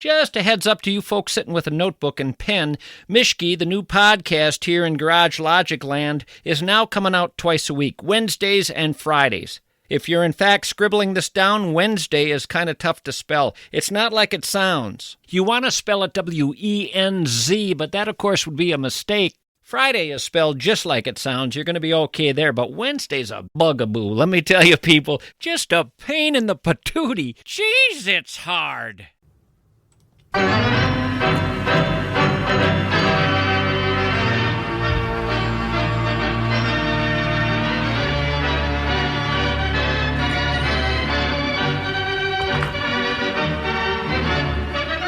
Just a heads up to you folks sitting with a notebook and pen, Mishki, the new podcast here in Garage Logic Land, is now coming out twice a week, Wednesdays and Fridays. If you're in fact scribbling this down, Wednesday is kind of tough to spell. It's not like it sounds. You want to spell it W-E-N-Z, but that, of course, would be a mistake. Friday is spelled just like it sounds. You're going to be okay there, but Wednesday's a bugaboo. Let me tell you, people, just a pain in the patootie. Jeez, it's hard.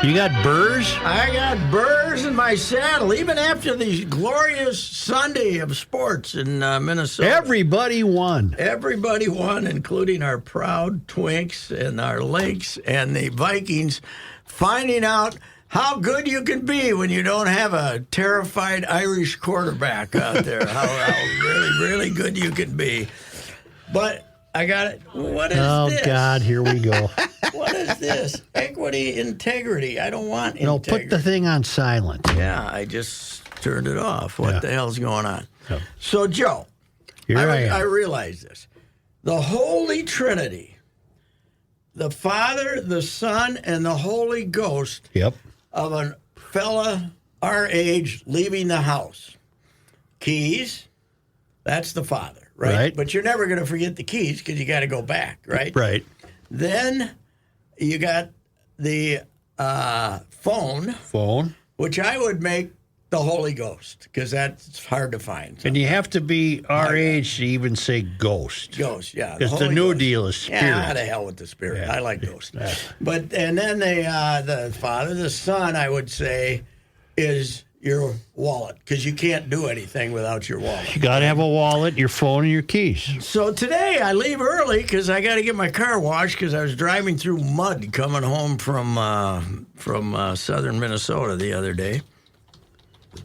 You got burrs? I got burrs in my saddle, even after the glorious Sunday of sports in Minnesota. Everybody won. Everybody won, including our proud Twinks and our Lynx and the Vikings, finding out how good you can be when you don't have a terrified Irish quarterback out there. how really, really good you can be. But I got it. What is this? Oh, God, here we go. What is this? Equity, integrity. I don't want integrity. No, put the thing on silent. Yeah, I just turned it off. What the hell's going on? Oh. So, Joe, I realize this. The Holy Trinity, the Father, the Son, and the Holy Ghost of a fella our age leaving the house. Keys, that's the Father, right? But you're never going to forget the keys because you got to go back, right? Right. Then you got the phone, which I would make the Holy Ghost because that's hard to find. And you have to be our age to even say ghost. Ghost, yeah. Because the new deal is spirit. Yeah, the hell with the spirit. Yeah. I like ghost. And then the Father, the Son, I would say, is your wallet because you can't do anything without your wallet. You got to have a wallet, your phone, and your keys. So today I leave early because I got to get my car washed because I was driving through mud coming home from southern Minnesota the other day.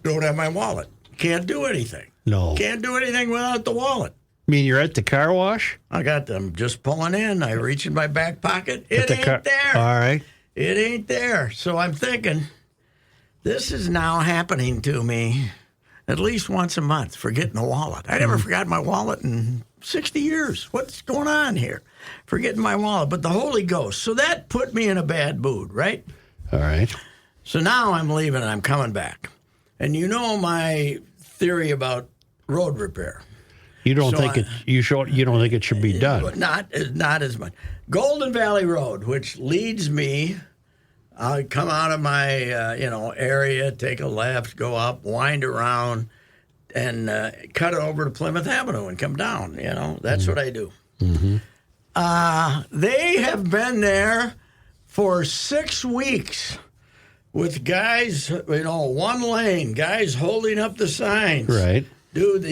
Don't have my wallet. Can't do anything. No. Can't do anything without the wallet. I mean, you're at the car wash? I got them just pulling in. I reach in my back pocket. It ain't there. All right. It ain't there. So I'm thinking, this is now happening to me at least once a month, forgetting the wallet. I never forgot my wallet in 60 years. What's going on here? Forgetting my wallet. But the Holy Ghost. So that put me in a bad mood, right? All right. So now I'm leaving and I'm coming back. And you know my theory about road repair. You don't think you don't think it should be done? Not as much. Golden Valley Road, which leads me, I come out of my area, take a left, go up, wind around, and cut it over to Plymouth Avenue and come down. That's what I do. Mm-hmm. They have been there for 6 weeks. With guys, one lane, guys holding up the signs. Right. Dude,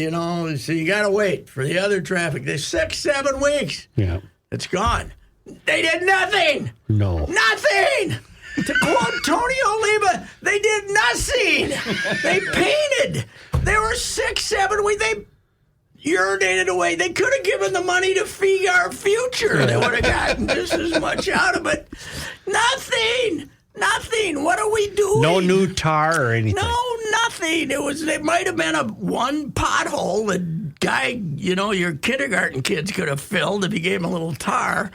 so you got to wait for the other traffic. There's 6-7 weeks. Yeah. It's gone. They did nothing. No. Nothing. To quote Tony Oliva, they did nothing. They painted. There were 6-7 weeks. They urinated away. They could have given the money to feed our future. They would have gotten just as much out of it. Nothing. Nothing. What are we doing? No new tar or anything. No, nothing. It might have been one pothole that guy, your kindergarten kids could have filled if you gave them a little tar.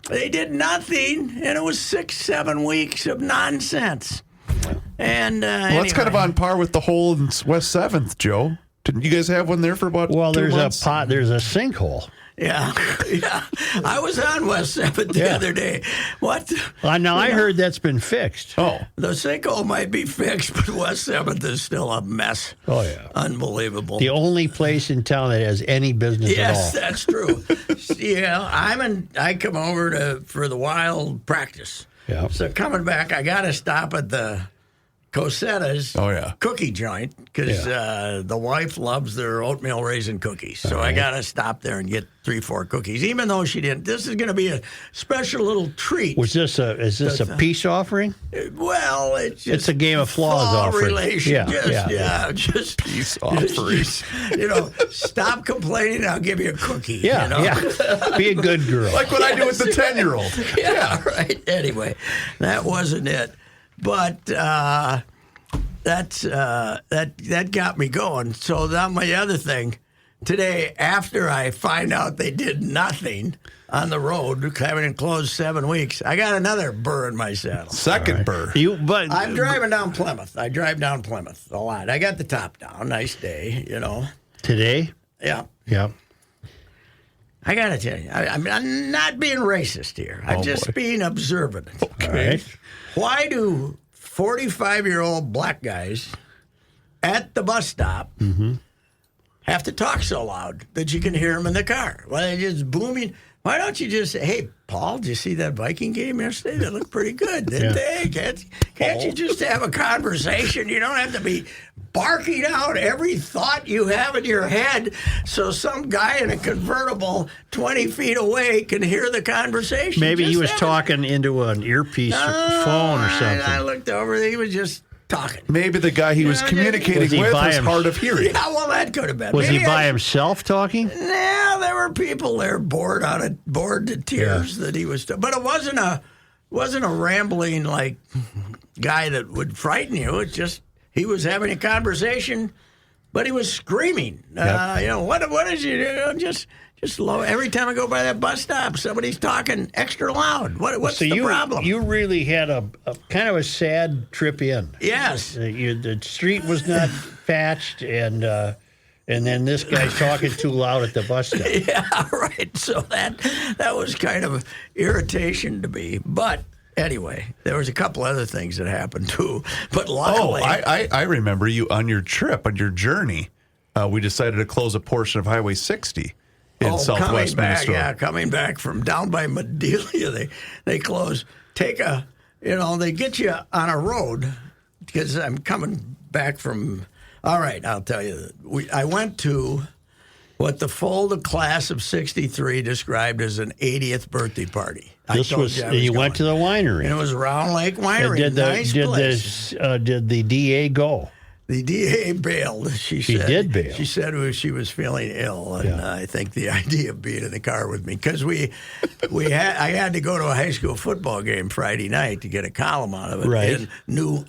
They did nothing, and it was 6-7 weeks of nonsense. And that's kind of on par with the hole in West 7th, Joe. Didn't you guys have one there for about 2 months? There's a sinkhole. Yeah. I was on West 7th the other day. What? Now, I heard that's been fixed. Oh. The sinkhole might be fixed, but West 7th is still a mess. Oh, yeah. Unbelievable. The only place in town that has any business at all. Yes, that's true. I come over for the wild practice. Yeah. So coming back, I got to stop at the Cosetta's cookie joint because the wife loves their oatmeal raisin cookies. So I got to stop there and get 3-4 cookies, even though she didn't. This is going to be a special little treat. Is this a peace offering? Well, it's a game of flaws offering. Relation. Just peace offerings. Stop complaining. I'll give you a cookie. Yeah. Be a good girl. Like what I do with the 10-year-old. Yeah, right. Anyway, that wasn't it. But that got me going. So now my other thing today, after I find out they did nothing on the road, having closed 7 weeks, I got another burr in my saddle. Second burr. I'm driving down Plymouth. I drive down Plymouth a lot. I got the top down. Nice day, Today? Yeah. Yeah. I got to tell you, I'm not being racist here. I'm just being observant. Okay. Right. Why do 45-year-old black guys at the bus stop have to talk so loud that you can hear them in the car? Well, they're just booming. Why don't you just say, hey, Paul, did you see that Viking game yesterday? They looked pretty good, didn't they? Can't you just have a conversation? You don't have to be barking out every thought you have in your head so some guy in a convertible 20 feet away can hear the conversation. Maybe he was talking into an earpiece phone or something. I looked over, he was just talking. Maybe the guy he was communicating with was hard of hearing. Yeah, well, that could have been. Was he by himself talking? No, there were people there bored to tears that he was. But it wasn't a rambling like guy that would frighten you. It's just he was having a conversation, but he was screaming. What is you just low? Every time I go by that bus stop, somebody's talking extra loud. What's the problem? You really had a kind of a sad trip in. Yes. The street was not patched, and then this guy's talking too loud at the bus stop. Yeah, right. So that was kind of irritation to me. But anyway, there was a couple other things that happened too. But luckily, I remember you on your trip, on your journey. We decided to close a portion of Highway 60. In Southwest Minnesota. Yeah, coming back from down by Medelia, they close. They get you on a road because I'm coming back from. All right, I'll tell you. I went to what the Fulda class of '63 described as an 80th birthday party. You went to the winery. And it was Round Lake Winery. Did the DA go? The DA bailed. She did bail. She said she was feeling ill, and I think the idea of being in the car with me because I had to go to a high school football game Friday night to get a column out of it. Right. In New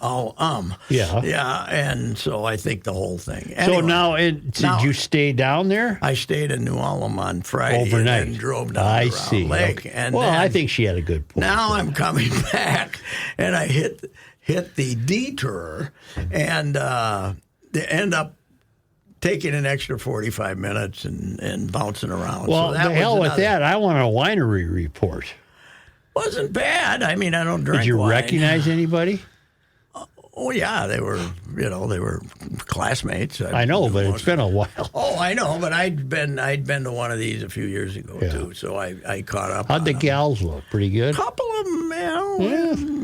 Yeah, and so I think the whole thing. Anyway, so now, did you stay down there? I stayed in New Ulm on Friday overnight and drove down to Round Lake. Okay. And well, I think she had a good point. Now I'm coming back, and I hit the detour, and they end up taking an extra 45 minutes and bouncing around. Well, so the hell with that. I want a winery report. Wasn't bad. I mean, I don't drink Did you wine. recognize anybody? Oh, yeah, they were classmates. I know, but it's been a while. Oh, I know, but I'd been to one of these a few years ago, too, so I caught up. How'd the gals look? Pretty good? A couple of them,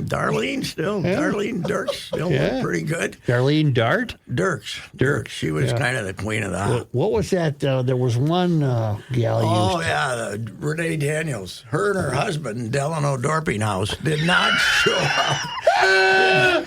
Darlene still. Yeah. Darlene Dirks still looked pretty good. Darlene Dart? Dirks. She was kind of the queen of the hop. What was that? There was one gal Renee Daniels. Her and her husband, Delano Dorpinghouse, did not show up.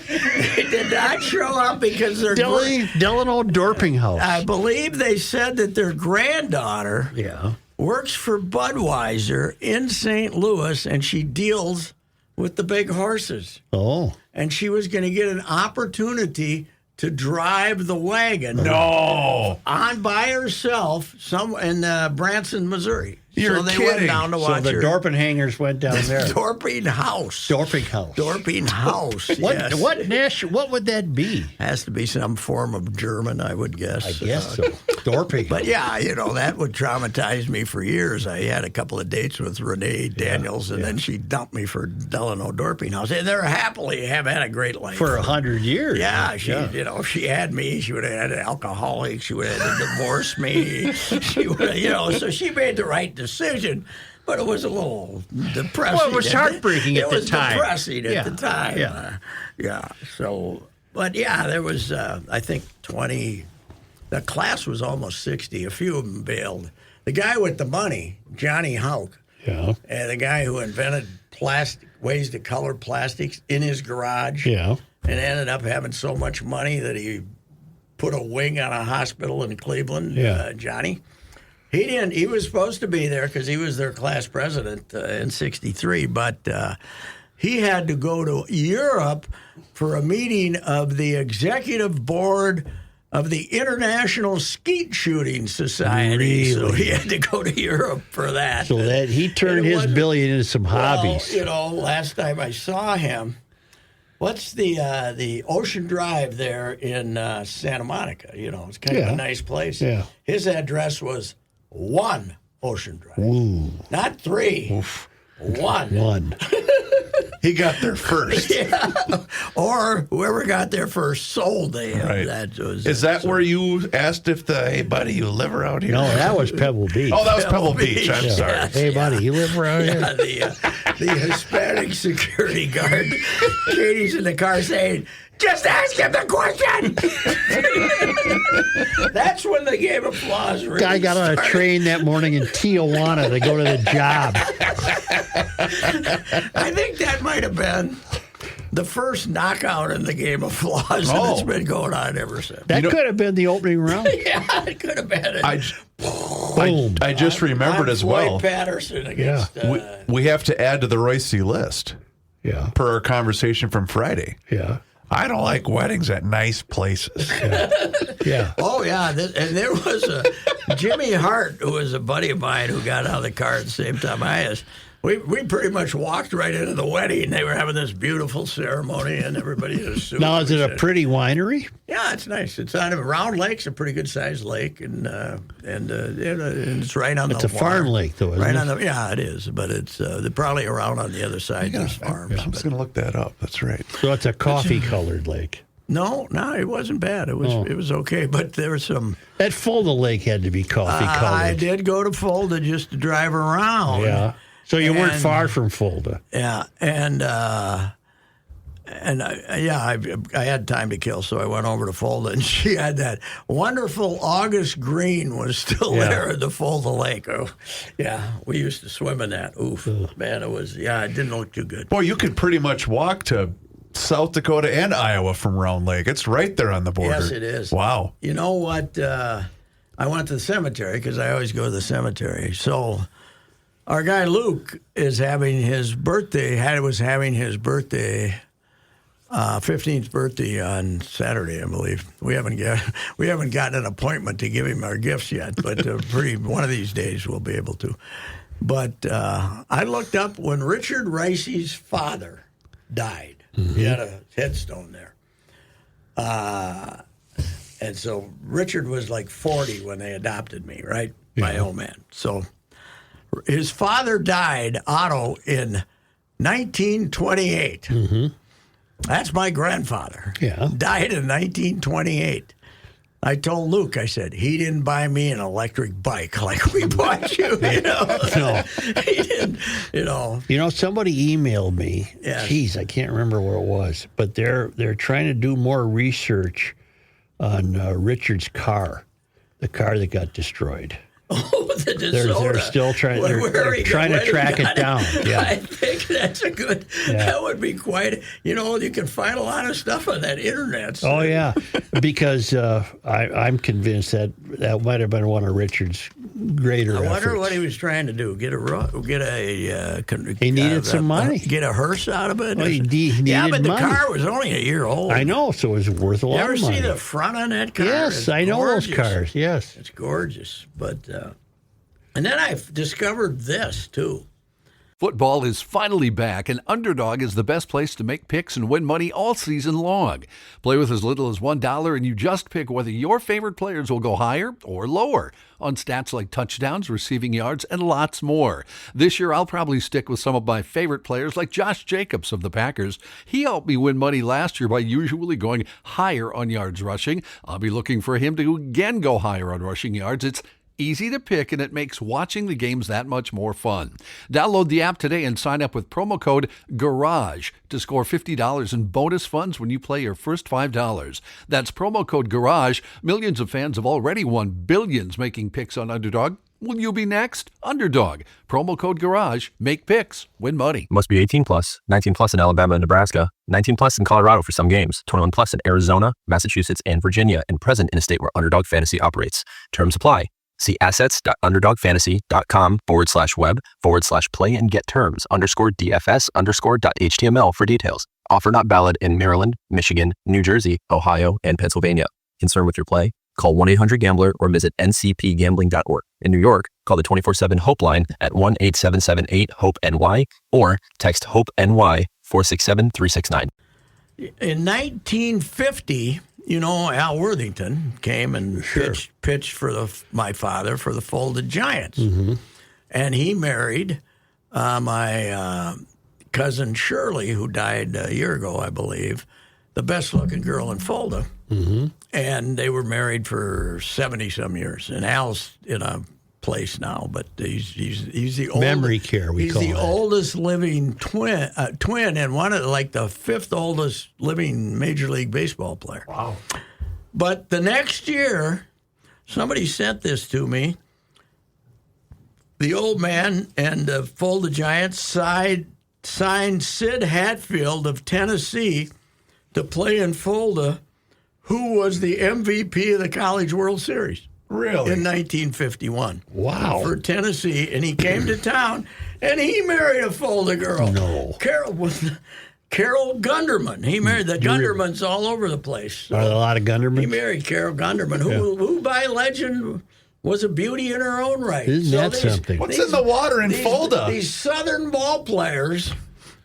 They did not show up because their Delano Dorpinghouse. I believe they said that their granddaughter works for Budweiser in St. Louis, and she deals with the big horses. Oh. And she was going to get an opportunity to drive the wagon. No. On by herself in Branson, Missouri. You're so they kidding. went down to watch her. So the Dorpinghangers went down there. Dorpinghouse. What would that be? Has to be some form of German, I would guess. I guess so. Dorping. But yeah, that would traumatize me for years. I had a couple of dates with Renee Daniels, and then she dumped me for Delano Dorpinghouse. And they're happily have had a great life. For 100 years. Yeah, if she had me, she would have had an alcoholic. She would have had to divorce me. She would have, so she made the right decision, but it was a little depressing. Well, it was heartbreaking at the time. It was depressing at the time. Yeah. So, but there was, I think, 20. The class was almost 60. A few of them bailed. The guy with the money, Johnny Houck, and the guy who invented ways to color plastics in his garage, and ended up having so much money that he put a wing on a hospital in Cleveland, Johnny. He didn't. He was supposed to be there because he was their class president in '63. But he had to go to Europe for a meeting of the executive board of the International Skeet Shooting Society. Really? So he had to go to Europe for that. So that he turned his billion into some hobbies. Last time I saw him, what's the Ocean Drive there in Santa Monica? It's kind of a nice place. Yeah. His address was 1 Ocean Drive. Ooh. Not 3. Oof. 1. He got there first. Yeah. Or whoever got there first sold to him. Right. Is that where you asked if hey, buddy, you live around here? No, that was Pebble Beach. Oh, that was Pebble Beach. I'm sorry. Yes, Hey, buddy, you live around here? The Hispanic security guard. Katie's in the car saying, just ask him the question. That's when the game of flaws really Guy got on a started. train that morning in Tijuana to go to the job. I think that might have been the first knockout in the game of flaws, and it's been going on ever since. That could have been the opening round. Yeah, it could have been. Boom. I just remembered as well. Floyd Patterson against. We have to add to the Reusse list Yeah. per our conversation from Friday. Yeah. I don't like weddings at nice places. Yeah. Oh, yeah. And there was a Jimmy Hart, who was a buddy of mine who got out of the car at the same time I was. We pretty much walked right into the wedding. They were having this beautiful ceremony, and everybody in a suit. Now, is it a pretty winery? Yeah, it's nice. It's on a Round Lake's a pretty good sized lake, and it's right on the. It's a farm lake, though, isn't it? Yeah, it is, but it's they're probably around on the other side. There's farms. I'm just going to look that up. That's right. So it's a coffee-colored lake. No, it wasn't bad. It was okay, but there was some. That Fulda Lake had to be coffee-colored. I did go to Fulda just to drive around. Yeah. So you weren't far from Fulda. Yeah, and I had time to kill, so I went over to Fulda, and she had that wonderful August green was still there at the Fulda Lake. Oh, yeah, we used to swim in that. Oof, man, it didn't look too good. Boy, you could pretty much walk to South Dakota and Iowa from Round Lake. It's right there on the border. Yes, it is. Wow. You know what? I went to the cemetery because I always go to the cemetery. So our guy Luke is having his birthday. Was having his birthday, 15th birthday on Saturday, I believe. We haven't gotten an appointment to give him our gifts yet, but one of these days we'll be able to. But I looked up when Richard Reusse's father died. Mm-hmm. He had a headstone there. And so Richard was like 40 when they adopted me, right? My old man. So his father died, Otto, in 1928. Mm-hmm. That's my grandfather. Yeah. Died in 1928. I told Luke, I said, he didn't buy me an electric bike like we bought you. No. He didn't, somebody emailed me. Yes. Geez, I can't remember where it was, but they're trying to do more research on Richard's car, the car that got destroyed. Oh, the DeSoto. They're still trying. They're trying to track it down. Yeah, I think that's a good. Yeah. That would be quite. You can find a lot of stuff on that internet. So. Oh yeah, because I'm convinced that might have been one of Richard's greater. I wonder efforts. what he was trying to do. He needed some money. Get a hearse out of it. Well, he needed but the money. car was only a year old. I know, so it was worth a lot of money. You ever see the front on that car? Yes, it's I know gorgeous. those cars. Yes, it's gorgeous. But and then I've discovered this too. Football is finally back, and Underdog is the best place to make picks and win money all season long. Play with as little as $1, and you just pick whether your favorite players will go higher or lower on stats like touchdowns, receiving yards, and lots more. This year, I'll probably stick with some of my favorite players like Josh Jacobs of the Packers. He helped me win money last year by usually going higher on yards rushing. I'll be looking for him to again go higher on rushing yards. It's easy to pick, and it makes watching the games that much more fun. Download the app today and sign up with promo code GARAGE to score $50 in bonus funds when you play your first $5. That's promo code GARAGE. Millions of fans have already won billions making picks on Underdog. Will you be next? Underdog. Promo code GARAGE. Make picks. Win money. Must be 18 plus. 19 plus in Alabama and Nebraska. 19 plus in Colorado for some games. 21 plus in Arizona, Massachusetts, and Virginia, and present in a state where Underdog Fantasy operates. Terms apply. See assets.underdogfantasy.com/web/play and get terms _DFS_.html for details. Offer not valid in Maryland, Michigan, New Jersey, Ohio, and Pennsylvania. Concerned with your play? Call 1-800-GAMBLER or visit ncpgambling.org. In New York, call the 24/7 HOPE line at 1-877-8-HOPE-NY or text HOPE-NY 467-369. In 1950, Al Worthington came and pitched for my father for the Folded Giants. Mm-hmm. And he married my cousin Shirley, who died a year ago, I believe, the best-looking girl in Fulda. Mm-hmm. And they were married for 70-some years. And Al's in a place now, but he's the oldest. Memory care, we call it. He's the oldest living twin, and one of the fifth oldest living Major League Baseball player. Wow. But the next year, somebody sent this to me. The old man and the Fulda Giants signed Sid Hatfield of Tennessee to play in Fulda, who was the MVP of the College World Series. Really? In 1951. Wow. For Tennessee. And he came to town, and he married a Fulda girl. No. Carol Gunderman. He married the Gundermans all over the place. So Are there a lot of Gundermans? he married Carol Gunderman, who by legend was a beauty in her own right. Isn't that something? What's in the water in Fulda? These Southern ball players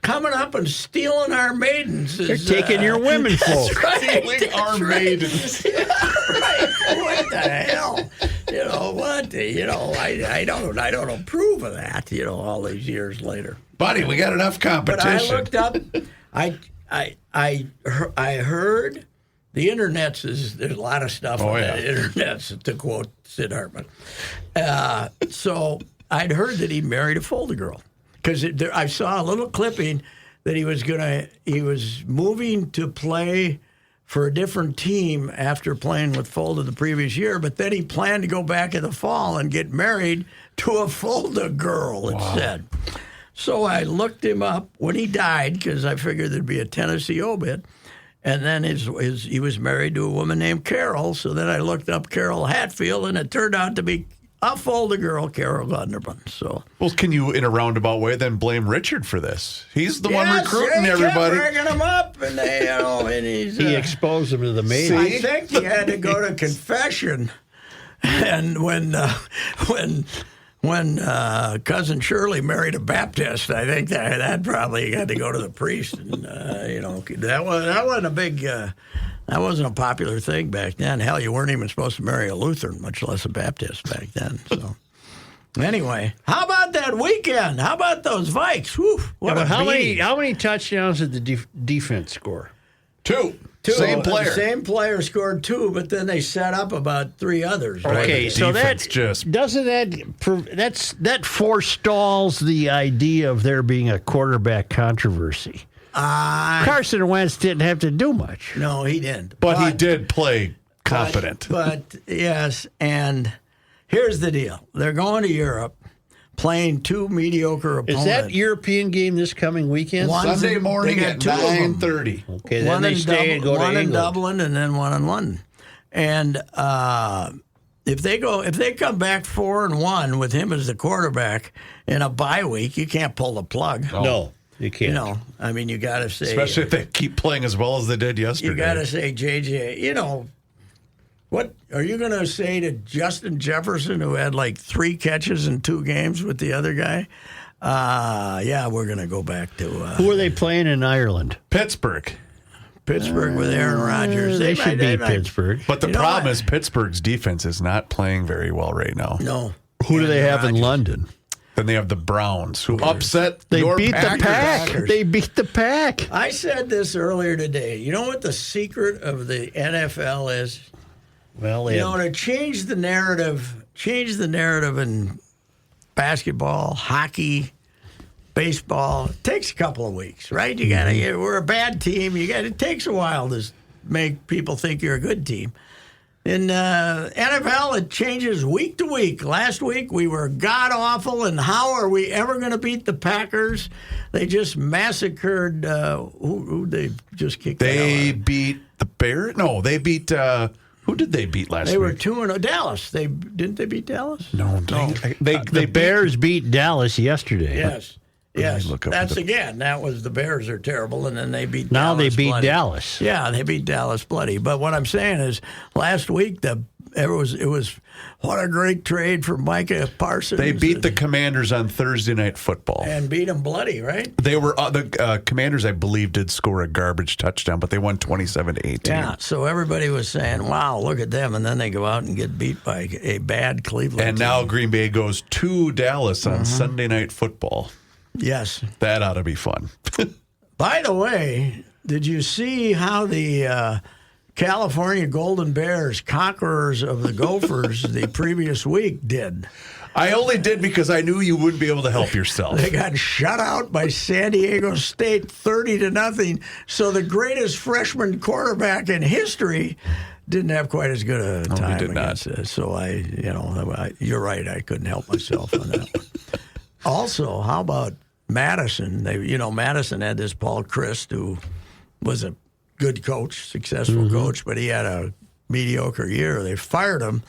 coming up and stealing our maidens. They're taking your women folk. Stealing our maidens. Right. What the hell? What? I don't approve of that. All these years later. Buddy, we got enough competition. But I looked up. I heard the internets there's a lot of stuff on the internets, to quote Sid Hartman. So I'd heard that he married a Fulda girl. Because I saw a little clipping that he was moving to play for a different team after playing with Fulda the previous year, but then he planned to go back in the fall and get married to a Fulda girl, it said. So I looked him up when he died, because I figured there'd be a Tennessee obit, and then he was married to a woman named Carol, so then I looked up Carol Hatfield, and it turned out to be a Fulda girl, Carol Gunderman. So, well, can you, in a roundabout way, then blame Richard for this? He's the one recruiting everybody. Kept bringing him up, and and he's he exposed them to the maiden. I think he had to go to confession, and when cousin Shirley married a Baptist, I think that probably had to go to the priest, and that wasn't a big. That wasn't a popular thing back then. Hell, you weren't even supposed to marry a Lutheran, much less a Baptist back then. So, anyway, how about that weekend? How about those Vikes? Whew, how many touchdowns did the defense score? Two. Same player. The same player scored 2, but then they set up about 3 others. Right? Okay, so that forestalls the idea of there being a quarterback controversy. Carson Wentz didn't have to do much. No, he didn't. But he did play competent. But yes, and here's the deal. They're going to Europe, playing 2 mediocre opponents. Is that European game this coming weekend? Sunday morning at 9:30. Okay, then they stay and go to England. One in Dublin and then one in London. And if they come back 4-1 with him as the quarterback in a bye week, you can't pull the plug. No. You can't. You got to say. Especially if they keep playing as well as they did yesterday. You got to say, JJ, what are you going to say to Justin Jefferson, who had 3 catches in 2 games with the other guy? We're going to go back to. Who are they playing in Ireland? Pittsburgh with Aaron Rodgers. They should beat Pittsburgh. But the problem is Pittsburgh's defense is not playing very well right now. No. Who do they have in London? Then they have the Browns, who upset your Packers. The Pack. They beat the Pack. I said this earlier today. You know what the secret of the NFL is? Well, to change the narrative in basketball, hockey, baseball, it takes a couple of weeks, right? You got to. We're a bad team. It takes a while to make people think you're a good team. In NFL, it changes week to week. Last week, we were god-awful, and how are we ever going to beat the Packers? They just massacred who they just kicked They beat the Bears? No, they beat Who did they beat last They were week? 2-0. Dallas. Didn't they beat Dallas? No. The Bears beat Dallas yesterday. Yes. Yes. look up That's the- again. That was the Bears are terrible, and then they beat. Now Dallas they beat bloody. Dallas. Yeah, they beat Dallas bloody. But what I'm saying is, last week it was what a great trade for Micah Parsons. They beat the Commanders on Thursday Night Football. and beat them bloody, right? They were the Commanders, I believe, did score a garbage touchdown, but they won 27-18. Yeah. So everybody was saying, "Wow, look at them," and then they go out and get beat by a bad Cleveland. And team. now Green Bay goes to Dallas on Sunday Night Football. yes. That ought to be fun. By the way, did you see how the California Golden Bears, conquerors of the Gophers, the previous week did? I only did because I knew you wouldn't be able to help yourself. They got shut out by San Diego State 30-0. So the greatest freshman quarterback in history didn't have quite as good a time did not. against it. So you're right. I couldn't help myself on that one. Also, how about Madison? Madison had this Paul Christ, who was a good coach, successful coach, but he had a mediocre year. They fired him,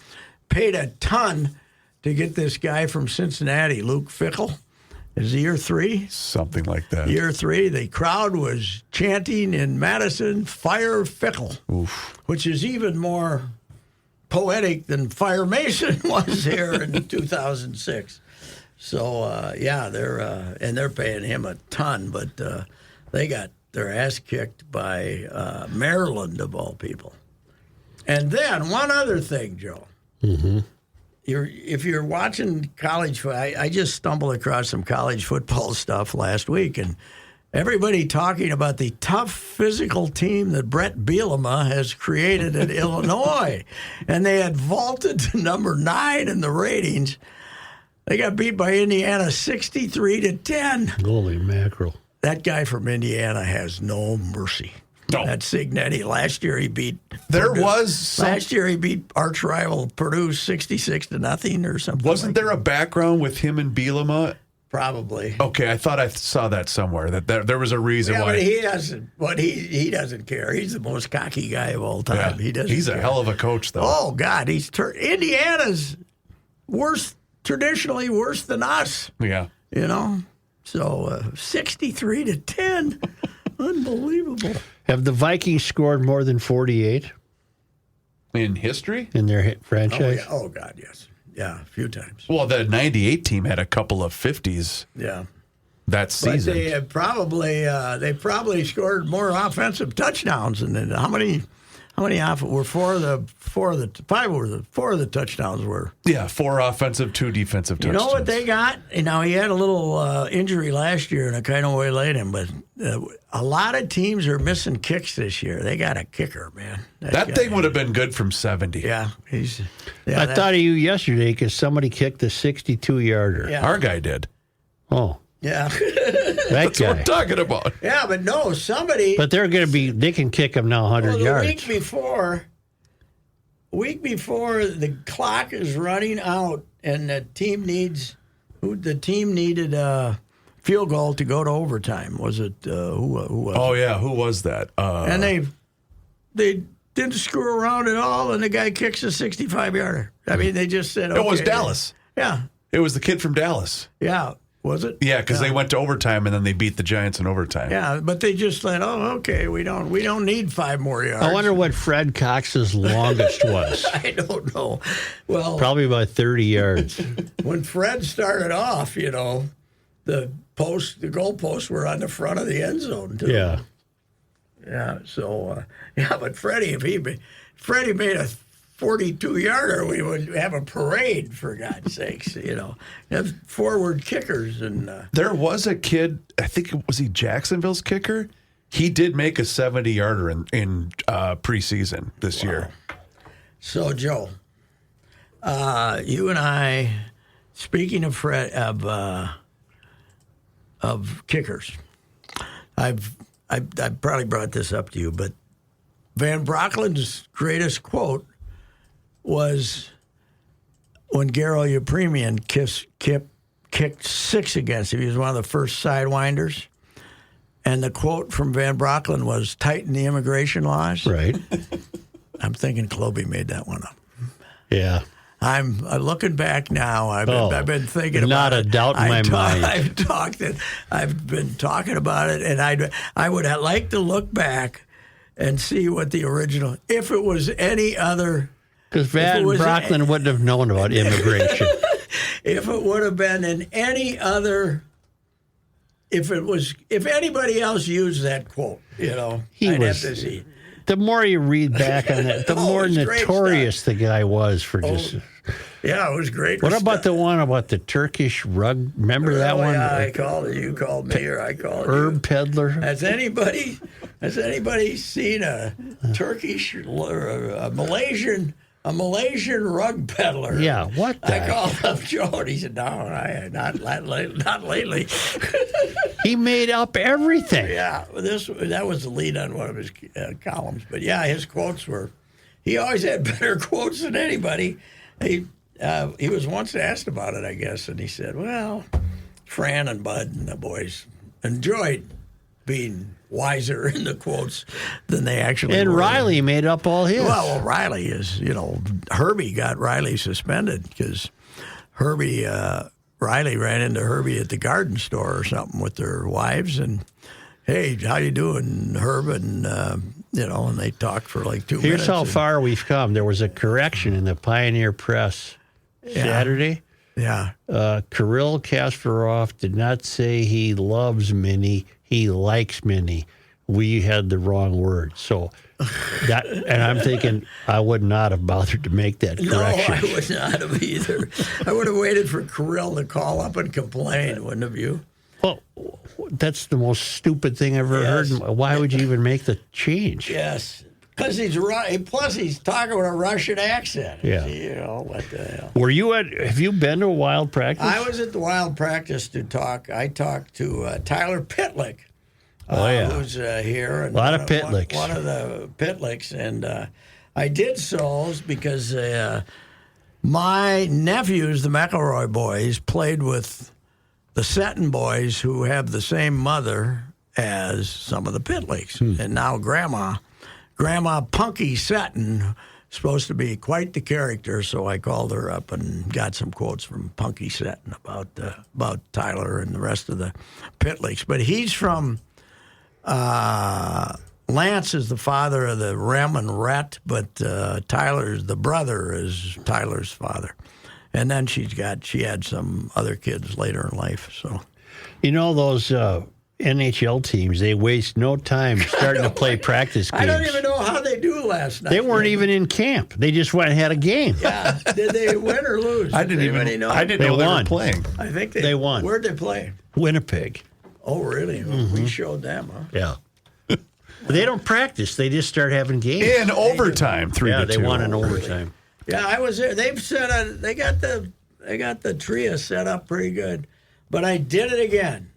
paid a ton to get this guy from Cincinnati, Luke Fickell. Is it year 3? Something like that. Year 3, the crowd was chanting in Madison, "Fire Fickell," which is even more poetic than Fire Mason was here in 2006. So they're paying him a ton, but they got their ass kicked by Maryland of all people. And then one other thing, Joe. Mm-hmm. If you're watching college, I just stumbled across some college football stuff last week, and everybody talking about the tough physical team that Brett Bielema has created at Illinois, and they had vaulted to number 9 in the ratings. They got beat by Indiana 63-10. Holy mackerel. That guy from Indiana has no mercy. No. That Signetti. Last year he beat Last year he beat arch rival Purdue 66-0 or something. Wasn't there a background with him and Bielema? Probably. Okay, I thought I saw that somewhere, that there was a reason Yeah, why. but he doesn't. But he doesn't care. He's the most cocky guy of all time. Yeah, He doesn't. he's a care. hell of a coach, though. Oh God, Indiana's worse, traditionally worse than us. Yeah. So 63-10, unbelievable. Have the Vikings scored more than 48 In history? in their Oh, franchise? yeah. Oh God, yes, yeah, a few times. Well, the 98 team had a couple of 50s Yeah. that But season. they probably scored more offensive touchdowns than how many were four of the touchdowns were. Yeah, 4 offensive, 2 defensive You touchdowns. know what they got? Now he had a little injury last year and it kind of waylaid him, but a lot of teams are missing kicks this year. They got a kicker, man. That guy- thing would have been good from 70. Yeah, I thought of you yesterday because somebody kicked the 62-yarder. Yeah. Our guy did. Oh, Yeah, that That's what guy. we're talking about. yeah, but no, somebody. But they're going to be, they can kick him now 100 the yards. week before the clock is running out, and the team needed a field goal to go to overtime. Was it who was? Oh, yeah. Who was that? And they didn't screw around at all, and the guy kicks a 65-yarder. I mean, they just said, it was okay. Dallas. Yeah, It was the kid from Dallas. yeah. Was it? Yeah, because they went to overtime and then they beat the Giants in overtime. Yeah, but they just said, "Oh, okay, we don't need 5 more yards." I wonder what Fred Cox's longest was. I don't know. Well, Probably about 30 yards. when Fred started off, the goalposts were on the front of the end zone too. Yeah. Yeah. So, but Freddie made a 42-yarder, we would have a parade, for God's sakes. Have forward kickers and. There was a kid, I think, was he Jacksonville's kicker? He did make a 70-yarder in preseason this year. So, Joe, you and I, speaking of of kickers, I've probably brought this up to you, but Van Brocklin's greatest quote was when Garo Yepremian kicked 6 against him. He was one of the first sidewinders. And the quote from Van Brocklin was, "Tighten the immigration laws." Right. I'm thinking Kloby made that one up. Yeah. I'm looking back now. I've been thinking about it. Not a doubt in my mind. I've been talking about it, and I would like to look back and see what the original, if it was any other. Because Van Brocklin wouldn't have known about immigration. If it would have been in any other, if anybody else used that quote, I'd have to see. The more you read back on that, the more notorious the guy was for just. Yeah, it was great. What about the one about the Turkish rug? Remember that one? Yeah, I called it. You called me, or I called you. Herb peddler. Has anybody seen a Turkish or a Malaysian rug peddler? Yeah, what the? I called up Joe, and he said, "No, not lately." He made up everything. Yeah, that was the lead on one of his columns. But yeah, his quotes were. He always had better quotes than anybody. He was once asked about it, I guess, and he said, "Well, Fran and Bud and the boys enjoyed being wiser in the quotes than they actually and were." Riley made up all his. Well, Riley is, Herbie got Riley suspended because Riley ran into Herbie at the garden store or something with their wives, and hey, how you doing, Herb? And and they talked for like 2 minutes. Here's how far we've come. There was a correction in the Pioneer Press Saturday. Yeah. Kirill Kasparov did not say he loves Minnie. He likes Minnie. We had the wrong word. So that, and I'm thinking I would not have bothered to make that correction. No, I would not have either. I would have waited for Kirill to call up and complain, wouldn't have you? Well, that's the most stupid thing I've ever heard. Why would you even make the change? Yes. Because plus he's talking with a Russian accent. Yeah. What the hell? Have you been to a wild practice? I was at the wild practice to talk. I talked to Tyler Pitlick. Who's here. And a lot of Pitlicks. One of the Pitlicks. And I did so because my nephews, the McElroy boys, played with the Seton boys who have the same mother as some of the Pitlicks. And now Grandma Punky Seton, supposed to be quite the character, so I called her up and got some quotes from Punky Seton about Tyler and the rest of the Pitlicks. But he's from Lance is the father of the Rem and Rhett, but the brother is Tyler's father. And then she had some other kids later in life. So, those NHL teams, they waste no time starting to play practice games. I don't even know how they do last night. They weren't even in camp. They just went and had a game. Yeah. Did they win or lose? I didn't know. I didn't know they were playing. I think they won. Where'd they play? Winnipeg. Oh, really? Mm-hmm. We showed them, huh? Yeah. They don't practice. They just start having games. In overtime, 3-2. Yeah, they won in overtime. Yeah, I was there. They got the trio set up pretty good, but I did it again.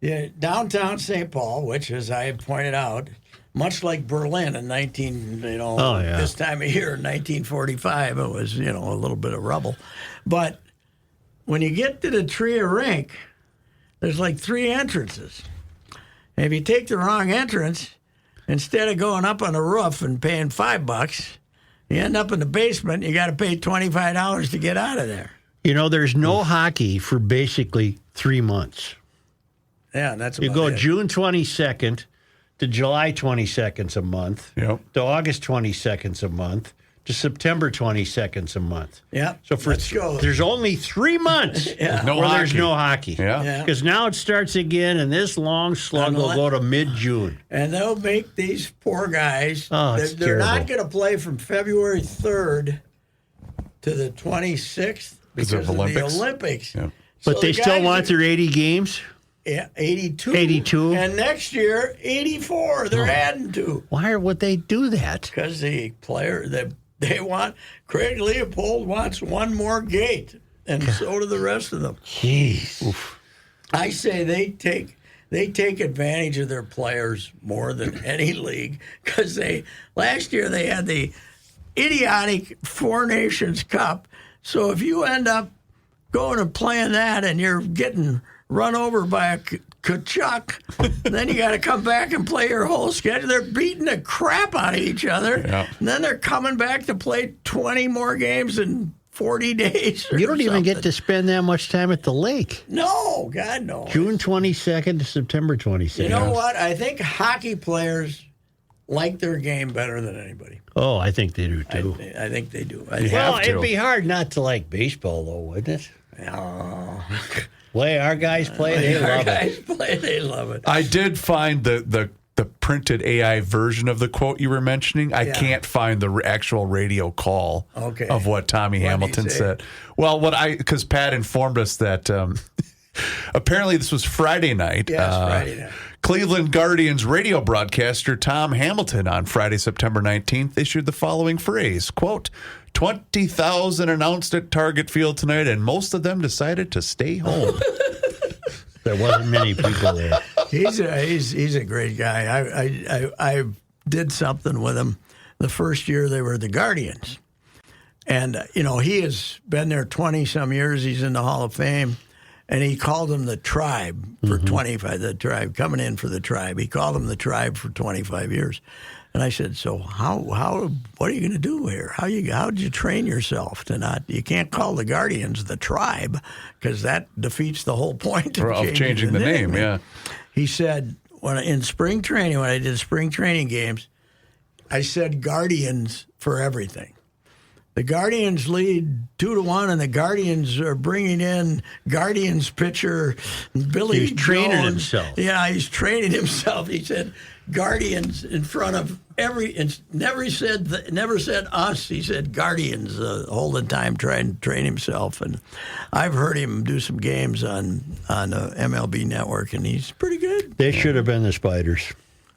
Yeah, downtown St. Paul, which, as I had pointed out, much like Berlin in this time of year in 1945, it was a little bit of rubble. But when you get to the trio rink, there's like 3 entrances. And if you take the wrong entrance, instead of going up on the roof and paying $5, you end up in the basement. You got to pay $25 to get out of there. There's no hockey for basically 3 months. Yeah, that's you go June 22nd to July 22nd a month. Yep. To August 22nd a month. To September 22nd a month. Yeah. So there's only 3 months yeah. there's no hockey. Yeah. Because now it starts again, and this long slug will go to mid-June. And they'll make these poor guys. They're not going to play from February 3rd to the 26th because of the Olympics. Yeah. But they still want their 80 games? Yeah, 82. 82. And next year, 84. They're adding to. Why would they do that? Because the player they want, Craig Leopold wants one more gate, and so do the rest of them. Jeez. Oof. I say they take advantage of their players more than any league because last year they had the idiotic Four Nations Cup. So if you end up going and playing that and you're getting run over by a ka-chuck. Then you got to come back and play your whole schedule. They're beating the crap out of each other. Yeah. And then they're coming back to play 20 more games in 40 days. You don't even get to spend that much time at the lake. No, God, no. June 22nd to September 22nd. You know what? I think hockey players like their game better than anybody. Oh, I think they do, too. I think they do. Well, it'd be hard not to like baseball, though, wouldn't it? Oh. Way our guys play, they love it. They love it. I did find the printed AI version of the quote you were mentioning. I can't find the actual radio call of what Tommy Hamilton said. Well, because Pat informed us that apparently this was Friday night. Yes, Friday night. Cleveland Guardians radio broadcaster Tom Hamilton on Friday, September 19th issued the following phrase, quote, 20,000 announced at Target Field tonight, and most of them decided to stay home. There wasn't many people there. He's a great guy. I did something with him the first year they were the Guardians. And, he has been there 20-some years. He's in the Hall of Fame. And he called them the Tribe for 25, the Tribe, coming in for the Tribe. He called them the Tribe for 25 years. And I said, so what are you going to do here? How did you train yourself to not, you can't call the Guardians the Tribe because that defeats the whole point of changing the name. Yeah. He said, in spring training, when I did spring training games, I said Guardians for everything. The Guardians lead 2-1, and the Guardians are bringing in Guardians pitcher Billy He's training Jones. himself. Yeah, he's training himself. He said Guardians in front of never said us. He said Guardians all the time, trying to train himself. And I've heard him do some games on MLB Network, and he's pretty good. They should have been the Spiders.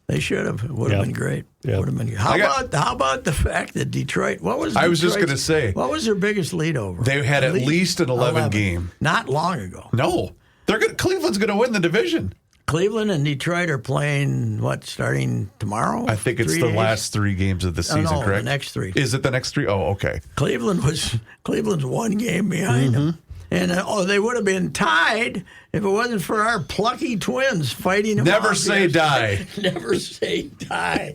They should have. It would have been great. Yep. Would have been. How about the fact that Detroit? What was? I was just going to say. What was their biggest lead over? They had at least an 11 game. Not long ago. No, Cleveland's going to win the division. Cleveland and Detroit are playing starting tomorrow? I think it's the last 3 games of the season, correct? The next 3. Is it the next 3? Oh, okay. Cleveland's 1 game behind them. And they would have been tied if it wasn't for our plucky twins fighting them. Never say die. Never say die.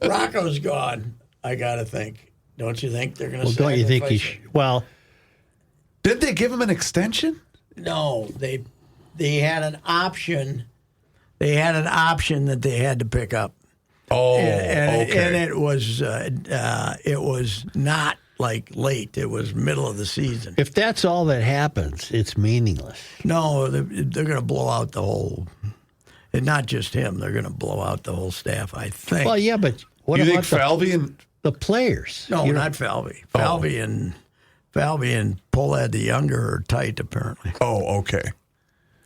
Rocco's gone, I got to think. Don't you think they're going to sacrifice don't you think he Well, did they give him an extension? No, they had an option. They had an option that they had to pick up. Oh, and okay. it was not like late. It was middle of the season. if that's all that happens, it's meaningless. No, they're going to blow out the whole. And not just him. They're going to blow out the whole staff, I think. Well, yeah, but what You about think Falvey and the players? No, not Falvey. Falvey and Pohlad the younger are tight, apparently. Oh, okay.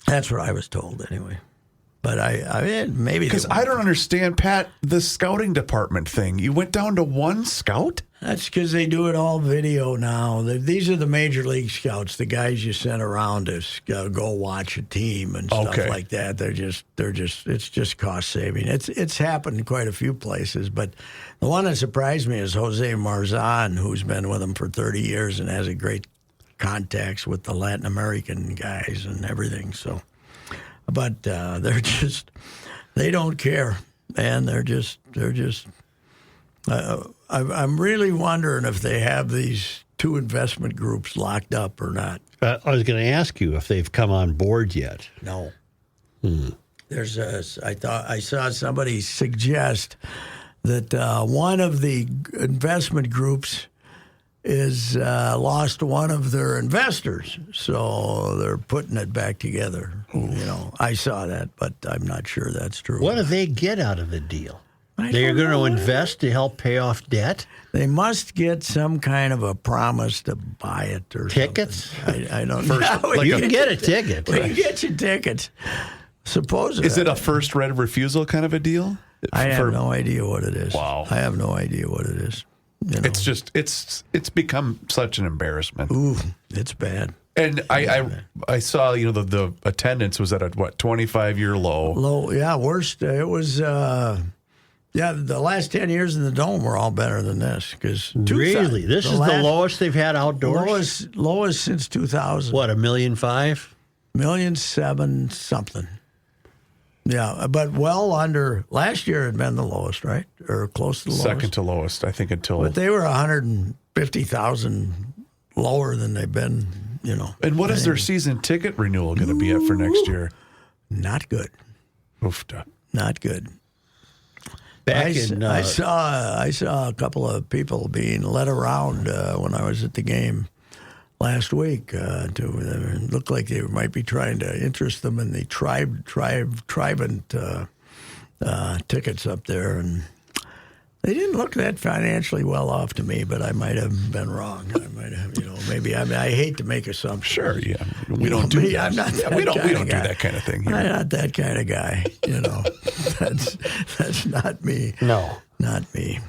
That's what I was told, anyway. But I maybe Because I don't understand, Pat, the scouting department thing. You went down to 1 scout? That's because they do it all video now. These are the major league scouts, the guys you sent around to go watch a team and stuff like that. It's just cost saving. It's happened quite a few places, but the one that surprised me is Jose Marzan, who's been with them for 30 years and has a great contacts with the Latin American guys and everything. So, but they don't care, and they're just. I'm really wondering if they have these 2 investment groups locked up or not. I was going to ask you if they've come on board yet. No. I saw somebody suggest that one of the investment groups is lost one of their investors, so they're putting it back together. I saw that, but I'm not sure that's true. What do they get out of the deal? They're going to invest to help pay off debt? They must get some kind of a promise to buy it or tickets. Something. I don't know. You can get a ticket. We can get you tickets. Supposedly. Is it a first right of refusal kind of a deal? I have no idea what it is. Wow. I have no idea what it is. It's just it's become such an embarrassment. Ooh, it's bad. And I saw the attendance was at a 25-year low. Low, yeah, worst. It was. The last 10 years in the Dome were all better than this. Because really? This is the lowest they've had outdoors? Lowest since 2000. What, $1.5 million? $1.7 million something. Yeah, but well under last year had been the lowest, right? Or close to the lowest. Second to lowest, I think, until. But they were 150,000 lower than they've been, And what is their season ticket renewal going to be at for next year? Not good. Oofta. Not good. I saw a couple of people being led around when I was at the game last week. It looked like they might be trying to interest them in the Tribant tickets up there, and they didn't look that financially well off to me. But I might have been wrong. I might have, maybe. I hate to make assumptions. Sure, yeah, we don't do that. I'm not that we don't kind do of guy. that kind of thing here. I'm not that kind of guy. That's not me. No. Not me.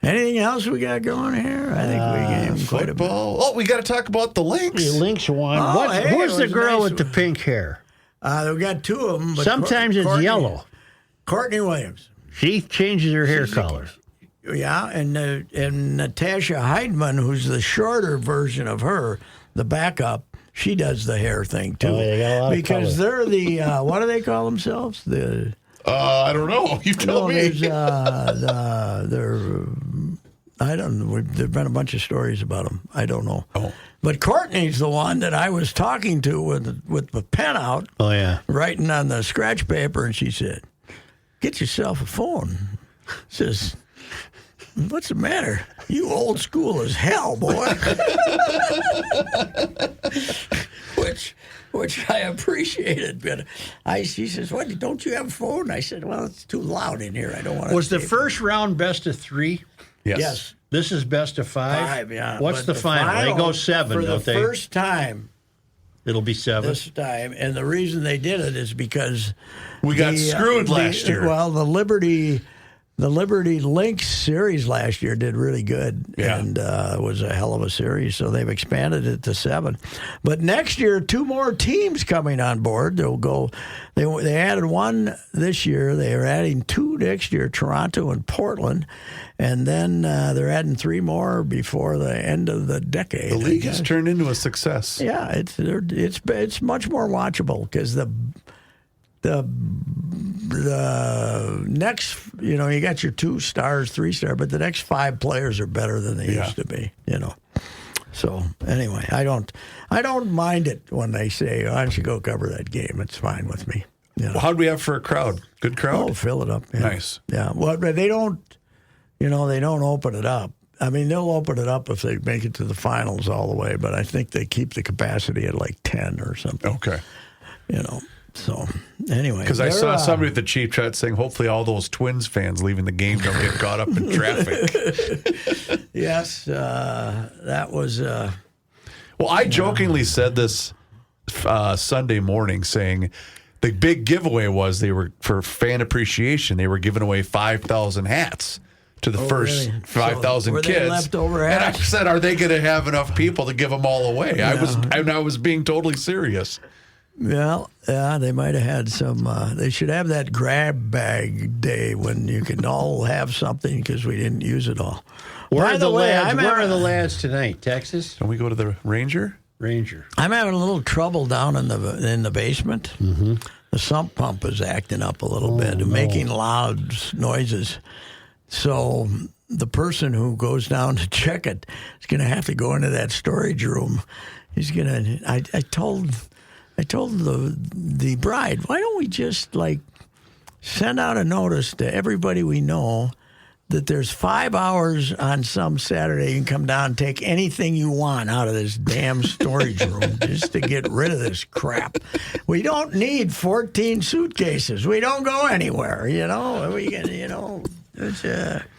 Anything else we got going here? I think we gave quite a bit. Oh, we got to talk about the Lynx. The Lynx won. Oh, hey, who's it the was girl nice with the pink hair? We got two of them. But Sometimes it's yellow. Courtney Williams. She changes her hair color. Yeah, and Natasha Heidman, who's the shorter version of her, the backup, she does the hair thing too. Oh, they got a lot of because color. they're the what do they call themselves? I don't know. You tell me. I don't know. There've been a bunch of stories about them. I don't know. Oh. But Courtney's the one that I was talking to with the pen out. Oh, yeah. Writing on the scratch paper, and she said, "Get yourself a phone." Says, "What's the matter? You old school as hell, boy." Which I appreciated, but she says, "What? Don't you have a phone?" I said, "Well, it's too loud in here. I don't want to." Was the first round best of 3? Yes. This is best of 5? 5, yeah. What's But the final? They go 7, for don't the they? first time It'll be 7. this time, and the reason they did it is because We got screwed last year. Well, the Liberty Lynx series last year did really good, and it was a hell of a series. So they've expanded it to 7. But next year, 2 more teams coming on board. They'll go. They added 1 this year. They are adding 2 next year, Toronto and Portland, and then they're adding 3 more before the end of the decade. The league has turned into a success. Yeah, it's much more watchable because the next, you got your 2 stars, 3 stars, but the next 5 players are better than they used to be, So anyway, I don't mind it when they say, "Why don't you go cover that game?" It's fine with me. Well, how do we have for a crowd? Good crowd? Oh, fill it up. Yeah. Nice. Yeah. Well, but they don't, they don't open it up. I mean, they'll open it up if they make it to the finals all the way, but I think they keep the capacity at like 10 or something. Okay. So anyway, because I saw somebody at the Cheap Chat saying, hopefully all those Twins fans leaving the game don't get caught up in traffic. Yes, that was. Well, I jokingly said this Sunday morning, saying the big giveaway was they were for fan appreciation. They were giving away 5,000 hats to the first really? 5,000 So, kids. were they leftover hats? And I said, are they going to have enough people to give them all away? Yeah. I was being totally serious. Well, yeah, they might have had some. They should have that grab bag day when you can all have something because we didn't use it all. Where By are the the way, lads? Where are the lads tonight? Texas? Can we go to the Ranger? I'm having a little trouble down in the basement. Mm-hmm. The sump pump is acting up a little bit, making loud noises. So the person who goes down to check it is going to have to go into that storage room. He's going to. I told the bride, why don't we just send out a notice to everybody we know that there's 5 hours on some Saturday you can come down and take anything you want out of this damn storage room just to get rid of this crap. We don't need 14 suitcases. We don't go anywhere, We can, it's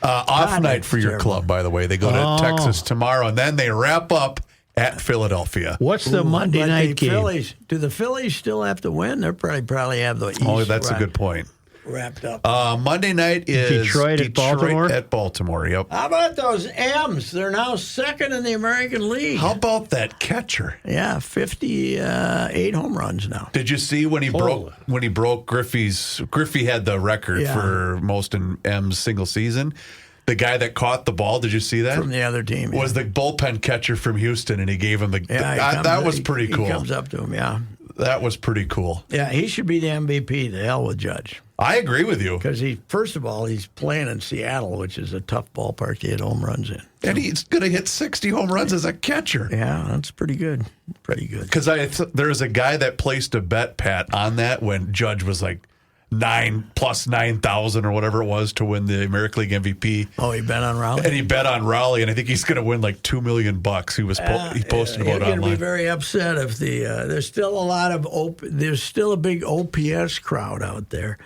off night for your club, by the way. They go to Texas tomorrow, and then they wrap up at Philadelphia. What's the Monday night game? Do the Phillies still have to win? They'll probably have the East. Oh, that's a good point. Wrapped up. Monday night is Detroit at Baltimore? At Baltimore, yep. How about those M's? They're now second in the American League. How about that catcher? Yeah, 58 home runs now. Did you see when he broke Griffey had the record for most in M's single season? The guy that caught the ball, did you see that? From the other team. Was the bullpen catcher from Houston, and he gave him that was pretty cool. He comes up to him, yeah. That was pretty cool. Yeah, he should be the MVP. The hell with Judge. I agree with you. Because first of all, he's playing in Seattle, which is a tough ballpark to hit home runs in. And he's going to hit 60 home runs as a catcher. Yeah, that's pretty good. Pretty good. Because there's a guy that placed a bet, Pat, on that when Judge was like 9,000 or whatever it was to win the American League MVP. Oh, he bet on Raleigh? And he bet on Raleigh, and I think he's going to win like $2 million. He posted about it online. He's going to be very upset if there's still there's still a big OPS crowd out there.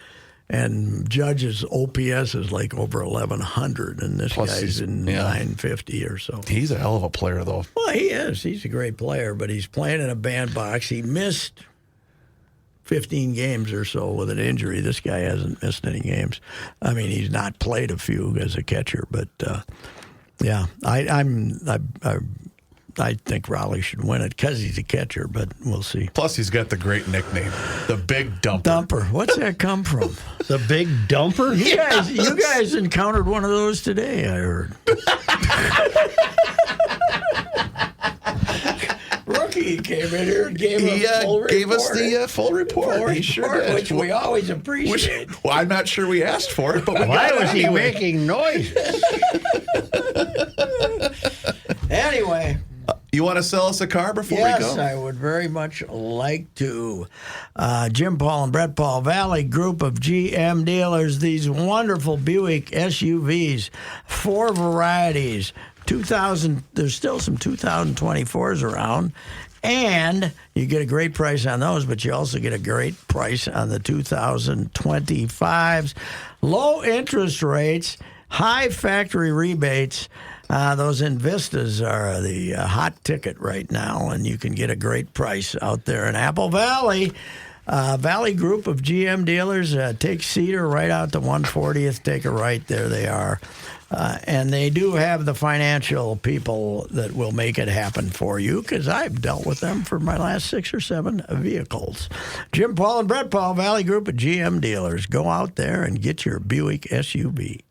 And Judge's OPS is like over 1,100, and this guy's in 950 or so. He's a hell of a player, though. Well, he is. He's a great player, but he's playing in a bandbox. He missed 15 games or so with an injury. This guy hasn't missed any games. I mean, he's not played a few as a catcher, but yeah, I think Raleigh should win it because he's a catcher, but we'll see. Plus, he's got the great nickname, the Big Dumper. Dumper. What's that come from? The Big Dumper? You guys encountered one of those today, I heard. Rookie came in here and gave us the full report. He sure did. Which we always appreciate. Well, I'm not sure we asked for it, but why was he making noises? Anyway. You want to sell us a car before we go? Yes, I would very much like to. Jim Paul and Brett Paul, Valley Group of GM dealers, these wonderful Buick SUVs, 4 varieties, 2000. There's still some 2024s around, and you get a great price on those, but you also get a great price on the 2025s. Low interest rates, high factory rebates. Those Invistas are the hot ticket right now, and you can get a great price out there in Apple Valley. Valley Group of GM dealers, take Cedar right out to 140th, take a right, there they are. And they do have the financial people that will make it happen for you, because I've dealt with them for my last 6 or 7 vehicles. Jim Paul and Brett Paul, Valley Group of GM dealers. Go out there and get your Buick SUV.